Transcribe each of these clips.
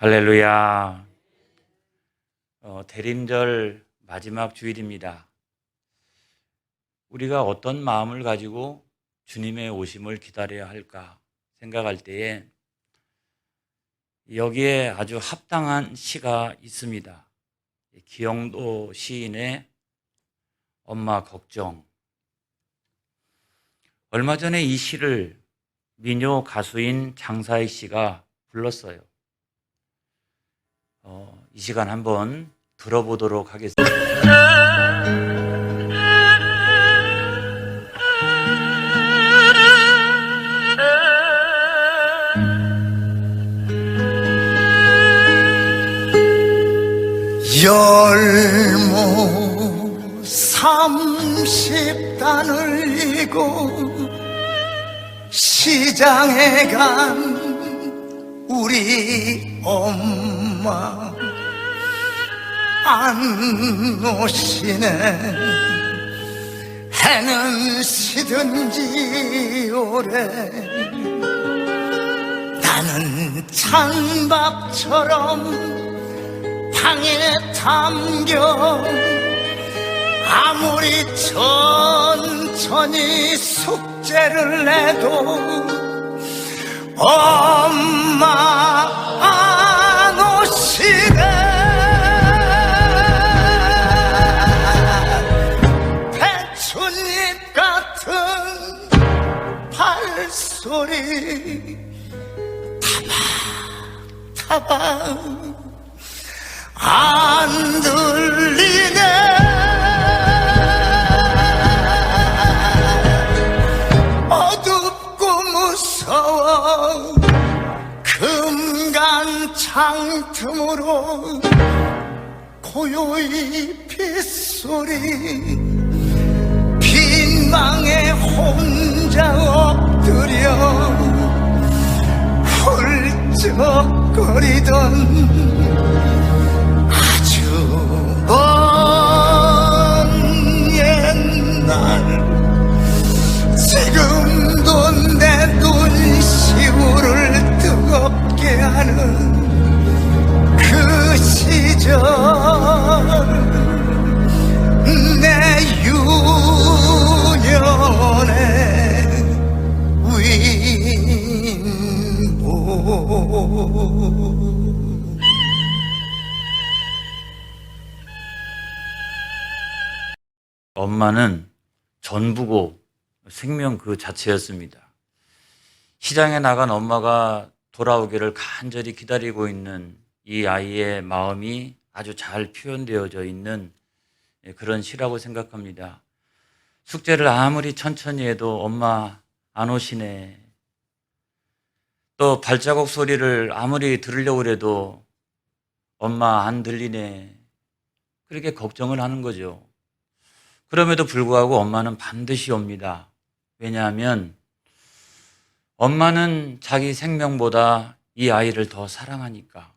할렐루야. 대림절 마지막 주일입니다. 우리가 어떤 마음을 가지고 주님의 오심을 기다려야 할까 생각할 때에 여기에 아주 합당한 시가 있습니다. 기영도 시인의 엄마 걱정. 얼마 전에 이 시를 민요 가수인 장사익 씨가 불렀어요. 이 시간 한번 들어보도록 하겠습니다. 열무 30단을 이고 시장에 간 우리 엄마 안 오시네. 해는 시든지 오래 나는 찬밥처럼 방에 담겨 아무리 천천히 숙제를 해도 엄마 안 오시네. 배춧잎 같은 발소리 타박 안 들리네. 어둡고 무서워 금간 창틈으로 고요히 빗소리 빈 방에 혼자 엎드려 훌쩍거리던 먼 옛날 지금도 내 눈시울을 뜨겁게 하는 그 시절 내 유년의 윈보. 엄마는 전부고 생명 그 자체였습니다. 시장에 나간 엄마가 돌아오기를 간절히 기다리고 있는 이 아이의 마음이 아주 잘 표현되어져 있는 그런 시라고 생각합니다. 숙제를 아무리 천천히 해도 엄마 안 오시네. 또 발자국 소리를 아무리 들으려고 해도 엄마 안 들리네. 그렇게 걱정을 하는 거죠. 그럼에도 불구하고 엄마는 반드시 옵니다. 왜냐하면 엄마는 자기 생명보다 이 아이를 더 사랑하니까.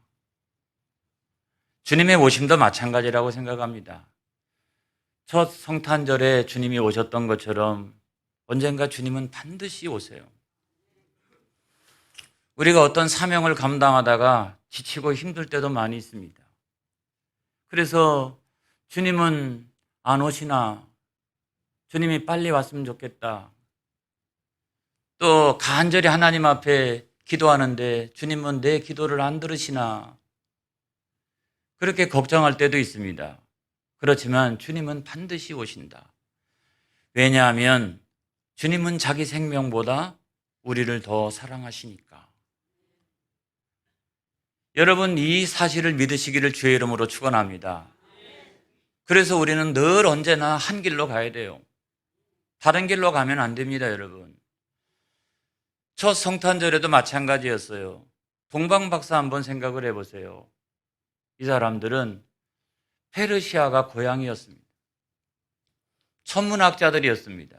주님의 오심도 마찬가지라고 생각합니다. 첫 성탄절에 주님이 오셨던 것처럼 언젠가 주님은 반드시 오세요. 우리가 어떤 사명을 감당하다가 지치고 힘들 때도 많이 있습니다. 그래서 주님은 안 오시나? 주님이 빨리 왔으면 좋겠다. 또 간절히 하나님 앞에 기도하는데 주님은 내 기도를 안 들으시나? 그렇게 걱정할 때도 있습니다. 그렇지만 주님은 반드시 오신다. 왜냐하면 주님은 자기 생명보다 우리를 더 사랑하시니까. 여러분, 이 사실을 믿으시기를 주의 이름으로 축원합니다. 그래서 우리는 늘 언제나 한 길로 가야 돼요. 다른 길로 가면 안 됩니다, 여러분. 첫 성탄절에도 마찬가지였어요. 동방박사 한번 생각을 해보세요. 이 사람들은 페르시아가 고향이었습니다. 천문학자들이었습니다.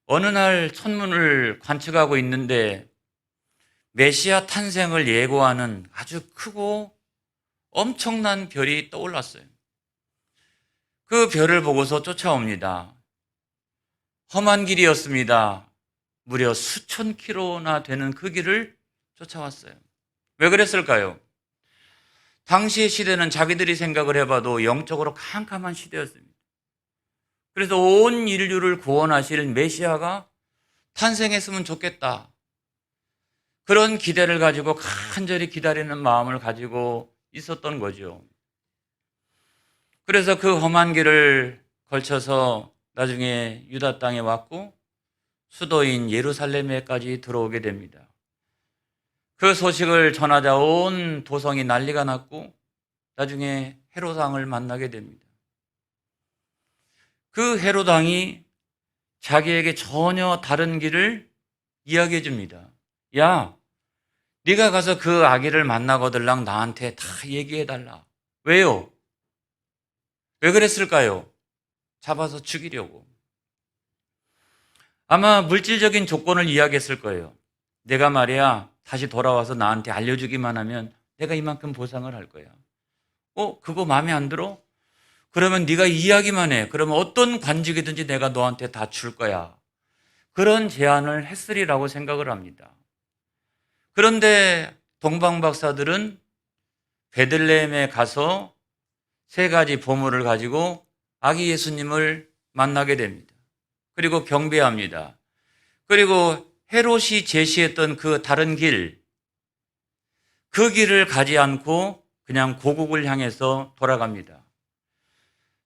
어느 날 천문을 관측하고 있는데 메시아 탄생을 예고하는 아주 크고 엄청난 별이 떠올랐어요. 그 별을 보고서 쫓아옵니다. 험한 길이었습니다. 무려 수천 킬로나 되는 그 길을 쫓아왔어요. 왜 그랬을까요? 당시의 시대는 자기들이 생각을 해봐도 영적으로 캄캄한 시대였습니다. 그래서 온 인류를 구원하실 메시아가 탄생했으면 좋겠다. 그런 기대를 가지고 간절히 기다리는 마음을 가지고 있었던 거죠. 그래서 그 험한 길을 걸쳐서 나중에 유다 땅에 왔고 수도인 예루살렘에까지 들어오게 됩니다. 그 소식을 전하자 온 도성이 난리가 났고 나중에 헤롯 왕을 만나게 됩니다. 그 헤롯 왕이 자기에게 전혀 다른 길을 이야기해 줍니다. 야, 네가 가서 그 아기를 만나거들랑 나한테 다 얘기해 달라. 왜요? 왜 그랬을까요? 잡아서 죽이려고. 아마 물질적인 조건을 이야기했을 거예요. 내가 말이야 다시 돌아와서 나한테 알려주기만 하면 내가 이만큼 보상을 할 거야. 그거 마음에 안 들어? 그러면 네가 이야기만 해. 그러면 어떤 관직이든지 내가 너한테 다 줄 거야. 그런 제안을 했으리라고 생각을 합니다. 그런데 동방박사들은 베들레헴에 가서 3가지 보물을 가지고 아기 예수님을 만나게 됩니다. 그리고 경배합니다. 그리고 헤롯이 제시했던 그 다른 길, 그 길을 가지 않고 그냥 고국을 향해서 돌아갑니다.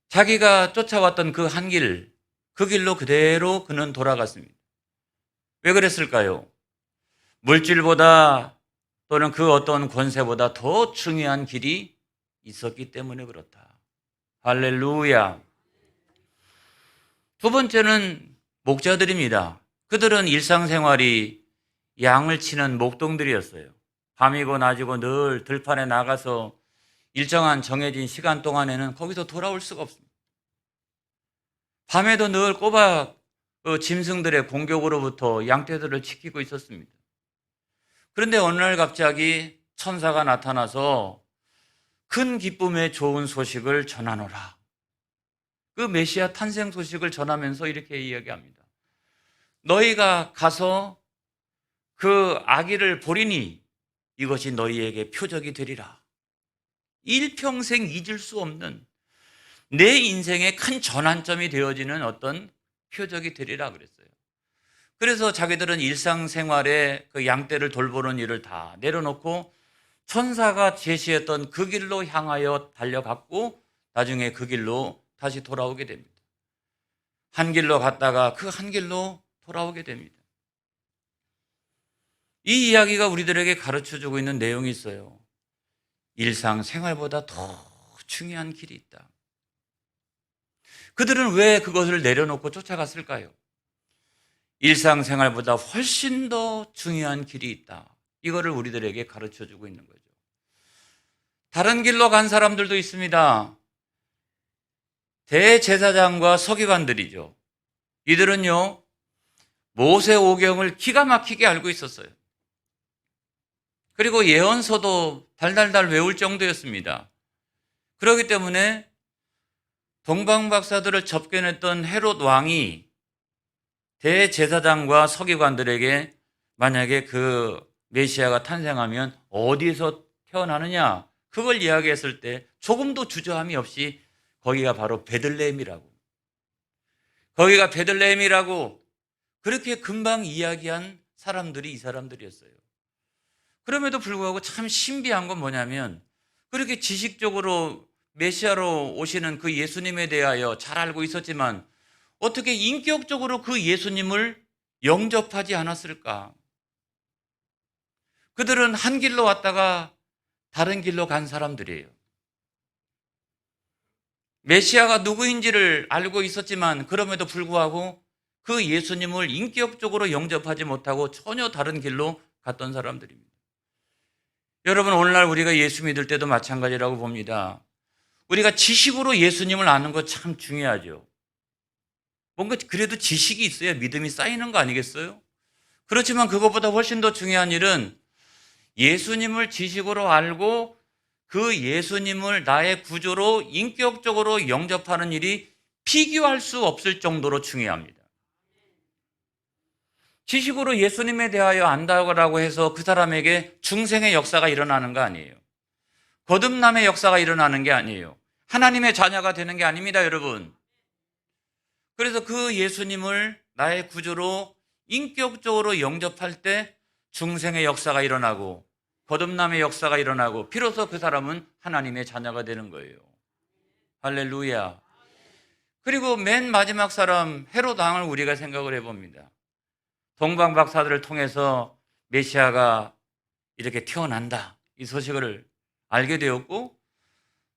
자기가 쫓아왔던 그 한 길, 그 길로 그대로 그는 돌아갔습니다. 왜 그랬을까요? 물질보다 또는 그 어떤 권세보다 더 중요한 길이 있었기 때문에 그렇다. 할렐루야. 두 번째는 목자들입니다. 그들은 일상생활이 양을 치는 목동들이었어요. 밤이고 낮이고 늘 들판에 나가서 일정한 정해진 시간 동안에는 거기서 돌아올 수가 없습니다. 밤에도 늘 꼬박 짐승들의 공격으로부터 양떼들을 지키고 있었습니다. 그런데 어느 날 갑자기 천사가 나타나서 큰 기쁨의 좋은 소식을 전하노라. 그 메시아 탄생 소식을 전하면서 이렇게 이야기합니다. 너희가 가서 그 아기를 보리니 이것이 너희에게 표적이 되리라. 일평생 잊을 수 없는 내 인생의 큰 전환점이 되어지는 어떤 표적이 되리라 그랬어요. 그래서 자기들은 일상생활에 그 양떼를 돌보는 일을 다 내려놓고 천사가 제시했던 그 길로 향하여 달려갔고 나중에 그 길로 다시 돌아오게 됩니다. 한 길로 갔다가 그 한 길로 돌아오게 됩니다. 이 이야기가 우리들에게 가르쳐주고 있는 내용이 있어요. 일상생활보다 더 중요한 길이 있다. 그들은 왜 그것을 내려놓고 쫓아갔을까요? 일상생활보다 훨씬 더 중요한 길이 있다. 이거를 우리들에게 가르쳐주고 있는 거죠. 다른 길로 간 사람들도 있습니다. 대제사장과 서기관들이죠. 이들은요, 모세오경을 기가 막히게 알고 있었어요. 그리고 예언서도 달달달 외울 정도였습니다. 그렇기 때문에 동방박사들을 접견했던 헤롯 왕이 대제사장과 서기관들에게 만약에 그 메시아가 탄생하면 어디에서 태어나느냐, 그걸 이야기했을 때 조금도 주저함이 없이 거기가 바로 베들레헴이라고, 거기가 베들레헴이라고 그렇게 금방 이야기한 사람들이 이 사람들이었어요. 그럼에도 불구하고 참 신비한 건 뭐냐면 그렇게 지식적으로 메시아로 오시는 그 예수님에 대하여 잘 알고 있었지만 어떻게 인격적으로 그 예수님을 영접하지 않았을까? 그들은 한 길로 왔다가 다른 길로 간 사람들이에요. 메시아가 누구인지를 알고 있었지만 그럼에도 불구하고 그 예수님을 인격적으로 영접하지 못하고 전혀 다른 길로 갔던 사람들입니다. 여러분, 오늘날 우리가 예수 믿을 때도 마찬가지라고 봅니다. 우리가 지식으로 예수님을 아는 거 참 중요하죠. 뭔가 그래도 지식이 있어야 믿음이 쌓이는 거 아니겠어요? 그렇지만 그것보다 훨씬 더 중요한 일은 예수님을 지식으로 알고 그 예수님을 나의 구조로 인격적으로 영접하는 일이 비교할 수 없을 정도로 중요합니다. 지식으로 예수님에 대하여 안다고 해서 그 사람에게 중생의 역사가 일어나는 거 아니에요. 거듭남의 역사가 일어나는 게 아니에요. 하나님의 자녀가 되는 게 아닙니다, 여러분. 그래서 그 예수님을 나의 구주로 인격적으로 영접할 때 중생의 역사가 일어나고 거듭남의 역사가 일어나고 비로소 그 사람은 하나님의 자녀가 되는 거예요. 할렐루야. 그리고 맨 마지막 사람 헤롯 왕을 우리가 생각을 해봅니다. 동방 박사들을 통해서 메시아가 이렇게 태어난다, 이 소식을 알게 되었고,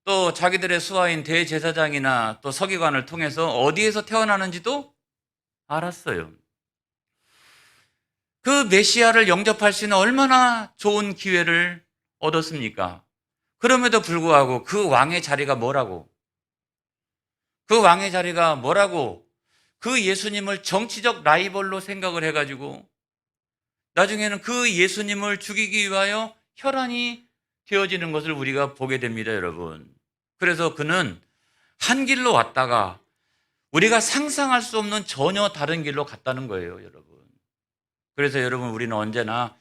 또 자기들의 수하인 대제사장이나 또 서기관을 통해서 어디에서 태어나는지도 알았어요. 그 메시아를 영접할 수 있는 얼마나 좋은 기회를 얻었습니까? 그럼에도 불구하고 그 왕의 자리가 뭐라고? 그 왕의 자리가 뭐라고? 그 예수님을 정치적 라이벌로 생각을 해가지고 나중에는 그 예수님을 죽이기 위하여 혈안이 되어지는 것을 우리가 보게 됩니다, 여러분. 그래서 그는 한 길로 왔다가 우리가 상상할 수 없는 전혀 다른 길로 갔다는 거예요, 여러분. 그래서 여러분, 우리는 언제나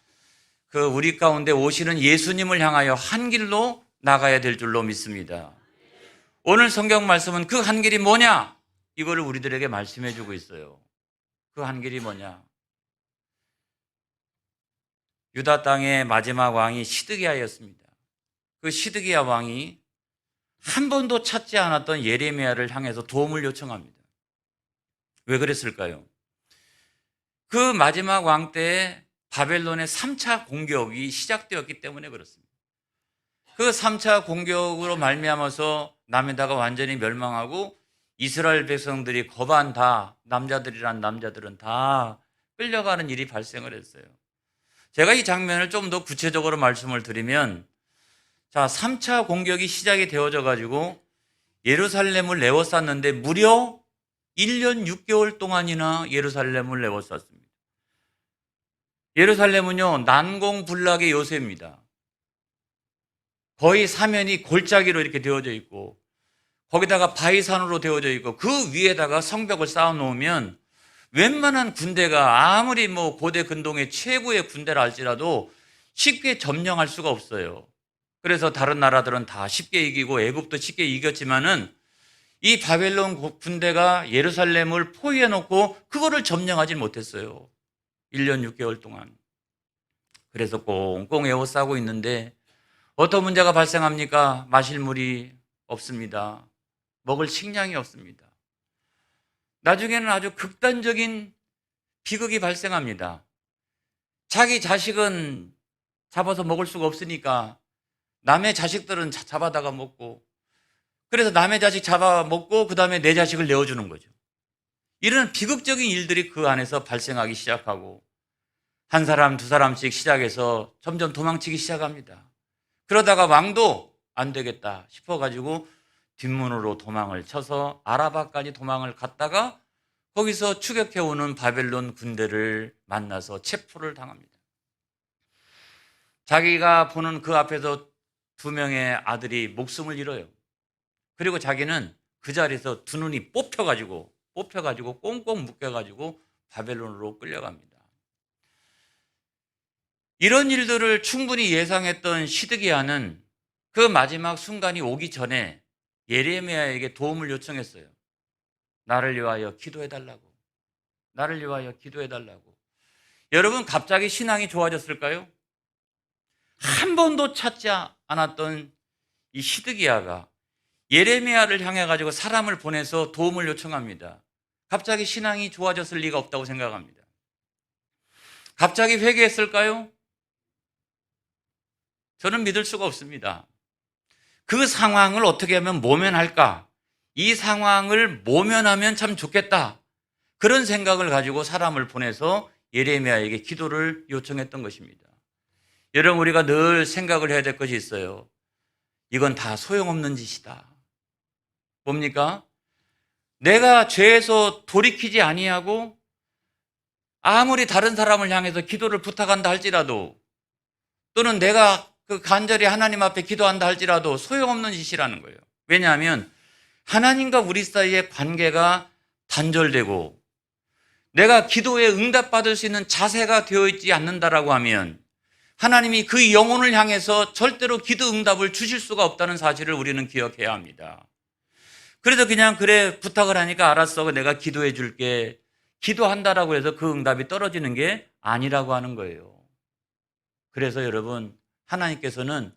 그 우리 가운데 오시는 예수님을 향하여 한 길로 나가야 될 줄로 믿습니다. 오늘 성경 말씀은 그 한 길이 뭐냐? 이거를 우리들에게 말씀해 주고 있어요. 그 한 길이 뭐냐? 유다 땅의 마지막 왕이 시드기야였습니다. 그 시드기야 왕이 한 번도 찾지 않았던 예레미야를 향해서 도움을 요청합니다. 왜 그랬을까요? 그 마지막 왕 때에 바벨론의 3차 공격이 시작되었기 때문에 그렇습니다. 그 3차 공격으로 말미암아서 남유다가 완전히 멸망하고 이스라엘 백성들이 거반 다, 남자들이란 남자들은 다 끌려가는 일이 발생을 했어요. 제가 이 장면을 좀 더 구체적으로 말씀을 드리면, 자, 3차 공격이 시작이 되어져 가지고 예루살렘을 내워쌌는데 무려 1년 6개월 동안이나 예루살렘을 내워쌌습니다. 예루살렘은요, 난공불락의 요새입니다. 거의 사면이 골짜기로 이렇게 되어져 있고, 거기다가 바위산으로 되어져 있고, 그 위에다가 성벽을 쌓아놓으면 웬만한 군대가 아무리 고대 근동의 최고의 군대라 할지라도 쉽게 점령할 수가 없어요. 그래서 다른 나라들은 다 쉽게 이기고 애굽도 쉽게 이겼지만은 이 바벨론 군대가 예루살렘을 포위해놓고 그거를 점령하지 못했어요. 1년 6개월 동안. 그래서 꽁꽁 에워싸고 있는데 어떤 문제가 발생합니까? 마실 물이 없습니다. 먹을 식량이 없습니다. 나중에는 아주 극단적인 비극이 발생합니다. 자기 자식은 잡아서 먹을 수가 없으니까 남의 자식들은 잡아다가 먹고, 그래서 남의 자식 잡아먹고 그 다음에 내 자식을 내어주는 거죠. 이런 비극적인 일들이 그 안에서 발생하기 시작하고 한 사람 두 사람씩 시작해서 점점 도망치기 시작합니다. 그러다가 왕도 안 되겠다 싶어가지고 뒷문으로 도망을 쳐서 아라바까지 도망을 갔다가 거기서 추격해오는 바벨론 군대를 만나서 체포를 당합니다. 자기가 보는 그 앞에서 2명의 아들이 목숨을 잃어요. 그리고 자기는 그 자리에서 두 눈이 뽑혀가지고 꽁꽁 묶여가지고 바벨론으로 끌려갑니다. 이런 일들을 충분히 예상했던 시드기야는 그 마지막 순간이 오기 전에 예레미야에게 도움을 요청했어요. 나를 위하여 기도해달라고. 나를 위하여 기도해달라고. 여러분, 갑자기 신앙이 좋아졌을까요? 한 번도 찾지 않았던 이 시드기야가 예레미야를 향해 가지고 사람을 보내서 도움을 요청합니다. 갑자기 신앙이 좋아졌을 리가 없다고 생각합니다. 갑자기 회개했을까요? 저는 믿을 수가 없습니다. 그 상황을 어떻게 하면 모면할까? 이 상황을 모면하면 참 좋겠다. 그런 생각을 가지고 사람을 보내서 예레미야에게 기도를 요청했던 것입니다. 여러분, 우리가 늘 생각을 해야 될 것이 있어요. 이건 다 소용없는 짓이다. 뭡니까? 내가 죄에서 돌이키지 아니하고 아무리 다른 사람을 향해서 기도를 부탁한다 할지라도, 또는 내가 간절히 하나님 앞에 기도한다 할지라도 소용없는 짓이라는 거예요. 왜냐하면 하나님과 우리 사이의 관계가 단절되고 내가 기도에 응답받을 수 있는 자세가 되어 있지 않는다라고 하면 하나님이 그 영혼을 향해서 절대로 기도 응답을 주실 수가 없다는 사실을 우리는 기억해야 합니다. 그래서 그냥 그래 부탁을 하니까 알았어 내가 기도해 줄게 기도한다라고 해서 그 응답이 떨어지는 게 아니라고 하는 거예요. 그래서 여러분 하나님께서는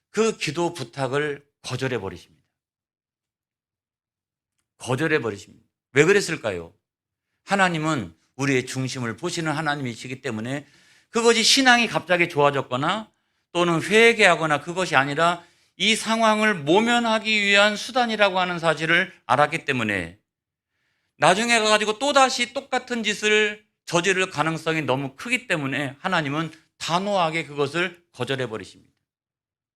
그 기도 부탁을 거절해 버리십니다. 거절해 버리십니다. 왜 그랬을까요? 하나님은 우리의 중심을 보시는 하나님이시기 때문에 그것이 신앙이 갑자기 좋아졌거나 또는 회개하거나 그것이 아니라 이 상황을 모면하기 위한 수단이라고 하는 사실을 알았기 때문에 나중에 가가지고 또다시 똑같은 짓을 저지를 가능성이 너무 크기 때문에 하나님은 단호하게 그것을 거절해 버리십니다.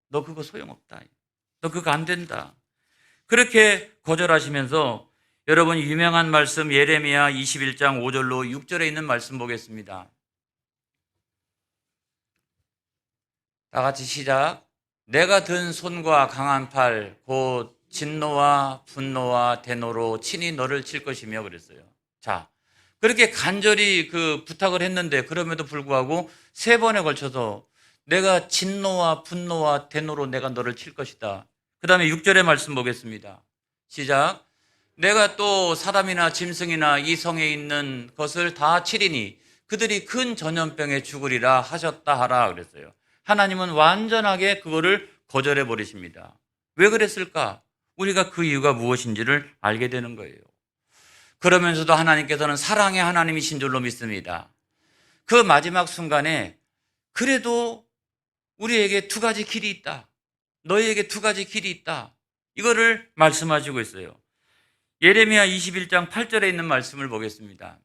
너 그거 소용없다. 너 그거 안 된다. 그렇게 거절하시면서 여러분 유명한 말씀 예레미야 21장 5절로 6절에 있는 말씀 보겠습니다. 다 같이 시작. 내가 든 손과 강한 팔 곧 진노와 분노와 대노로 친히 너를 칠 것이며 그랬어요. 자, 그렇게 간절히 그 부탁을 했는데 그럼에도 불구하고 3번에 걸쳐서 내가 진노와 분노와 대노로 내가 너를 칠 것이다. 그 다음에 6절의 말씀 보겠습니다. 시작. 내가 또 사람이나 짐승이나 이 성에 있는 것을 다 치리니 그들이 큰 전염병에 죽으리라 하셨다 하라 그랬어요. 하나님은 완전하게 그거를 거절해 버리십니다. 왜 그랬을까? 우리가 그 이유가 무엇인지를 알게 되는 거예요. 그러면서도 하나님께서는 사랑의 하나님이신 줄로 믿습니다. 그 마지막 순간에 그래도 우리에게 2가지 길이 있다. 너희에게 2가지 길이 있다. 이거를 말씀하시고 있어요. 예레미야 21장 8절에 있는 말씀을 보겠습니다.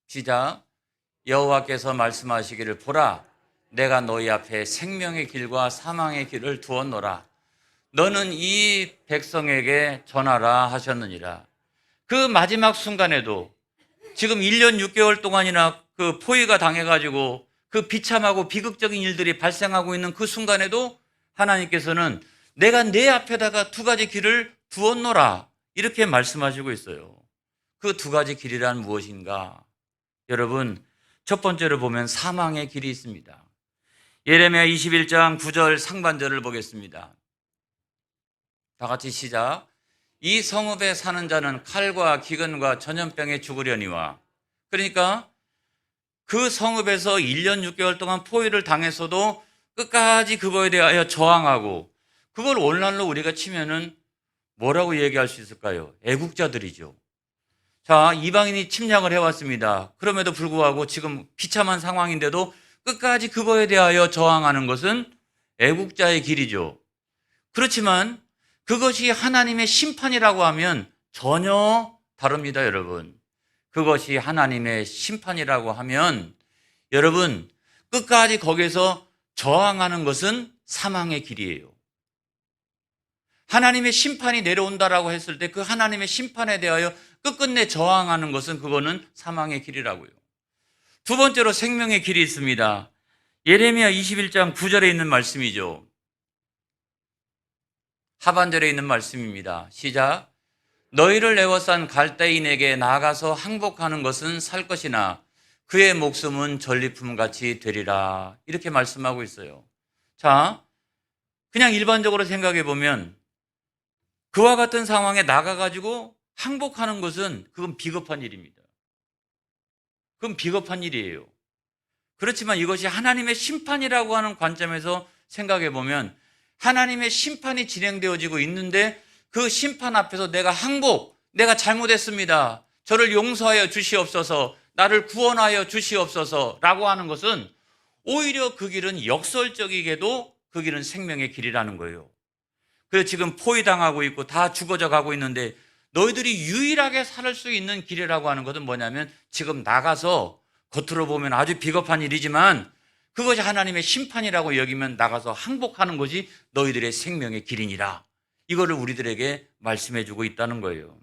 시작. 여호와께서 말씀하시기를 보라 내가 너희 앞에 생명의 길과 사망의 길을 두었노라. 너는 이 백성에게 전하라 하셨느니라. 그 마지막 순간에도 지금 1년 6개월 동안이나 그 포위가 당해가지고 그 비참하고 비극적인 일들이 발생하고 있는 그 순간에도 하나님께서는 내가 내 앞에다가 2가지 길을 두었노라 이렇게 말씀하시고 있어요. 그 2가지 길이란 무엇인가? 여러분 첫 번째로 보면 사망의 길이 있습니다. 예레미야 21장 9절 상반절을 보겠습니다. 다 같이 시작. 이 성읍에 사는 자는 칼과 기근과 전염병에 죽으려니와. 그러니까 그 성읍에서 1년 6개월 동안 포위를 당했어도 끝까지 그거에 대하여 저항하고 그걸 오늘날로 우리가 치면은 뭐라고 얘기할 수 있을까요? 애국자들이죠. 자, 이방인이 침략을 해왔습니다. 그럼에도 불구하고 지금 비참한 상황인데도 끝까지 그거에 대하여 저항하는 것은 애국자의 길이죠. 그렇지만 그것이 하나님의 심판이라고 하면 전혀 다릅니다, 여러분. 그것이 하나님의 심판이라고 하면 여러분 끝까지 거기에서 저항하는 것은 사망의 길이에요. 하나님의 심판이 내려온다라고 했을 때 그 하나님의 심판에 대하여 끝끝내 저항하는 것은 그거는 사망의 길이라고요. 2번째로 생명의 길이 있습니다. 예레미야 21장 9절에 있는 말씀이죠. 하반절에 있는 말씀입니다. 시작. 너희를 애워싼 갈대인에게 나아가서 항복하는 것은 살 것이나 그의 목숨은 전리품같이 되리라. 이렇게 말씀하고 있어요. 자, 그냥 일반적으로 생각해 보면 그와 같은 상황에 나가가지고 항복하는 것은 그건 비겁한 일입니다. 그건 비겁한 일이에요. 그렇지만 이것이 하나님의 심판이라고 하는 관점에서 생각해 보면 하나님의 심판이 진행되어지고 있는데 그 심판 앞에서 내가 항복, 내가 잘못했습니다. 저를 용서하여 주시옵소서, 나를 구원하여 주시옵소서 라고 하는 것은 오히려 그 길은 역설적이게도 그 길은 생명의 길이라는 거예요. 그래서 지금 포위당하고 있고 다 죽어져 가고 있는데 너희들이 유일하게 살 수 있는 길이라고 하는 것은 뭐냐면 지금 나가서 겉으로 보면 아주 비겁한 일이지만 그것이 하나님의 심판이라고 여기면 나가서 항복하는 것이 너희들의 생명의 길이니라. 이거를 우리들에게 말씀해 주고 있다는 거예요.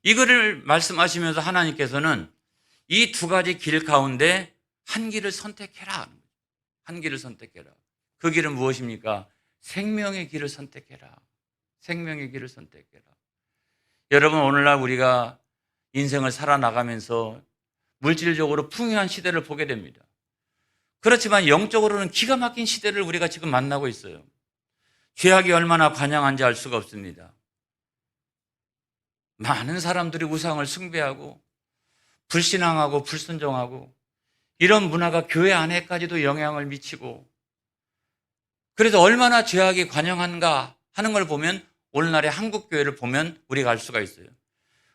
이거를 말씀하시면서 하나님께서는 이 2가지 길 가운데 한 길을 선택해라. 한 길을 선택해라. 그 길은 무엇입니까? 생명의 길을 선택해라. 생명의 길을 선택해라. 여러분 오늘날 우리가 인생을 살아나가면서 물질적으로 풍요한 시대를 보게 됩니다. 그렇지만 영적으로는 기가 막힌 시대를 우리가 지금 만나고 있어요. 죄악이 얼마나 관영한지 알 수가 없습니다. 많은 사람들이 우상을 숭배하고 불신앙하고 불순종하고 이런 문화가 교회 안에까지도 영향을 미치고, 그래서 얼마나 죄악이 관영한가 하는 걸 보면 오늘날의 한국 교회를 보면 우리가 알 수가 있어요.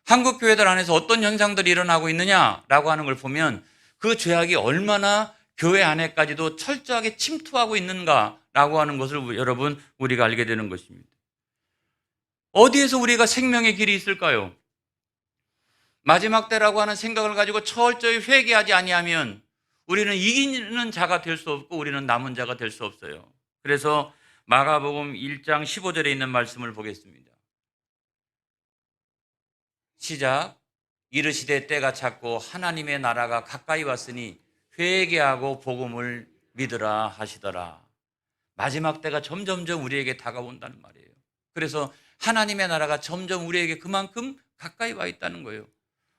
한국 교회들 안에서 어떤 현상들이 일어나고 있느냐라고 하는 걸 보면 그 죄악이 얼마나 교회 안에까지도 철저하게 침투하고 있는가라고 하는 것을 여러분 우리가 알게 되는 것입니다. 어디에서 우리가 생명의 길이 있을까요? 마지막 때라고 하는 생각을 가지고 철저히 회개하지 아니하면 우리는 이기는 자가 될 수 없고 우리는 남은 자가 될 수 없어요. 그래서 마가복음 1장 15절에 있는 말씀을 보겠습니다. 시작. 이르시되 때가 찼고 하나님의 나라가 가까이 왔으니 회개하고 복음을 믿으라 하시더라. 마지막 때가 점점점 우리에게 다가온다는 말이에요. 그래서 하나님의 나라가 점점 우리에게 그만큼 가까이 와 있다는 거예요.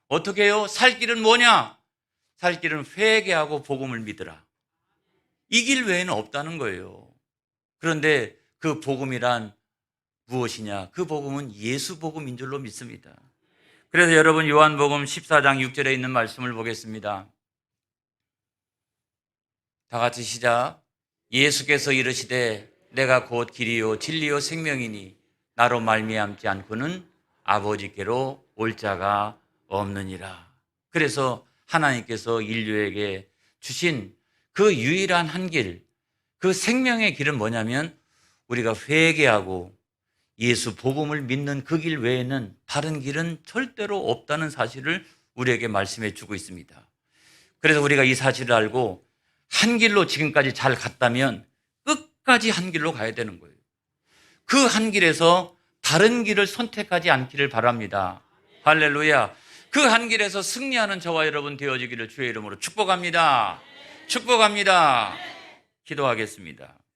어떻게 해요? 살 길은 뭐냐? 살 길은 회개하고 복음을 믿으라. 이 길 외에는 없다는 거예요. 그런데 그 복음이란 무엇이냐? 그 복음은 예수 복음인 줄로 믿습니다. 그래서 여러분 요한복음 14장 6절에 있는 말씀을 보겠습니다. 다 같이 시작. 예수께서 이르시되 내가 곧 길이요 진리요 생명이니 나로 말미암지 않고는 아버지께로 올 자가 없느니라. 그래서 하나님께서 인류에게 주신 그 유일한 한 길, 그 생명의 길은 뭐냐면 우리가 회개하고 예수 복음을 믿는 그 길 외에는 다른 길은 절대로 없다는 사실을 우리에게 말씀해 주고 있습니다. 그래서 우리가 이 사실을 알고 한 길로 지금까지 잘 갔다면 끝까지 한 길로 가야 되는 거예요. 그 한 길에서 다른 길을 선택하지 않기를 바랍니다. 할렐루야. 그 한 길에서 승리하는 저와 여러분 되어지기를 주의 이름으로 축복합니다. 축복합니다. 기도하겠습니다.